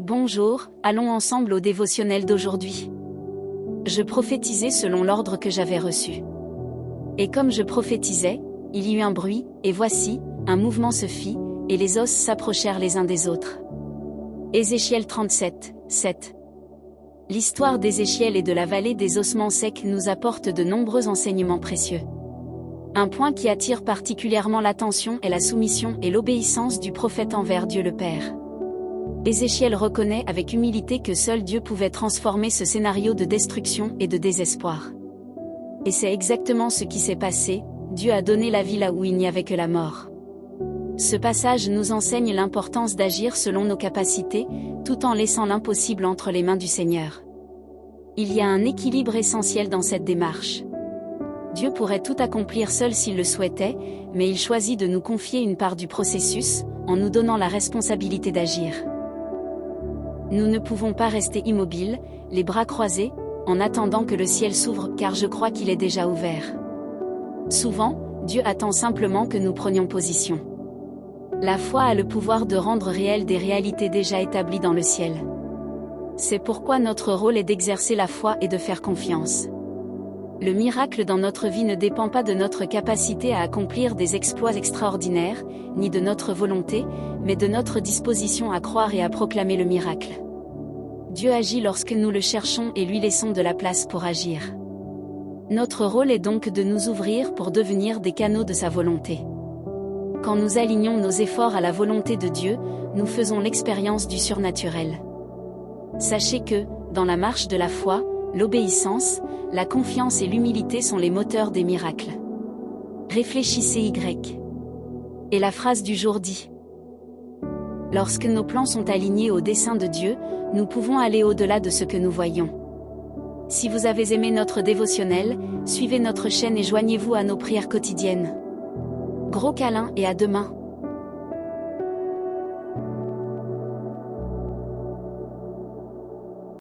Bonjour, allons ensemble au dévotionnel d'aujourd'hui. Je prophétisais selon l'ordre que j'avais reçu. Et comme je prophétisais, il y eut un bruit, et voici, un mouvement se fit, et les os s'approchèrent les uns des autres. Ézéchiel 37, 7. L'histoire d'Ézéchiel et de la vallée des ossements secs nous apporte de nombreux enseignements précieux. Un point qui attire particulièrement l'attention est la soumission et l'obéissance du prophète envers Dieu le Père. Ézéchiel reconnaît avec humilité que seul Dieu pouvait transformer ce scénario de destruction et de désespoir. Et c'est exactement ce qui s'est passé, Dieu a donné la vie là où il n'y avait que la mort. Ce passage nous enseigne l'importance d'agir selon nos capacités, tout en laissant l'impossible entre les mains du Seigneur. Il y a un équilibre essentiel dans cette démarche. Dieu pourrait tout accomplir seul s'il le souhaitait, mais il choisit de nous confier une part du processus, en nous donnant la responsabilité d'agir. Nous ne pouvons pas rester immobiles, les bras croisés, en attendant que le ciel s'ouvre, car je crois qu'il est déjà ouvert. Souvent, Dieu attend simplement que nous prenions position. La foi a le pouvoir de rendre réelles des réalités déjà établies dans le ciel. C'est pourquoi notre rôle est d'exercer la foi et de faire confiance. Le miracle dans notre vie ne dépend pas de notre capacité à accomplir des exploits extraordinaires, ni de notre volonté, mais de notre disposition à croire et à proclamer le miracle. Dieu agit lorsque nous le cherchons et lui laissons de la place pour agir. Notre rôle est donc de nous ouvrir pour devenir des canaux de sa volonté. Quand nous alignons nos efforts à la volonté de Dieu, nous faisons l'expérience du surnaturel. Sachez que, dans la marche de la foi, l'obéissance, la confiance et l'humilité sont les moteurs des miracles. Réfléchissez Y. Et la phrase du jour dit: lorsque nos plans sont alignés au dessein de Dieu, nous pouvons aller au-delà de ce que nous voyons. Si vous avez aimé notre dévotionnel, suivez notre chaîne et joignez-vous à nos prières quotidiennes. Gros câlin et à demain.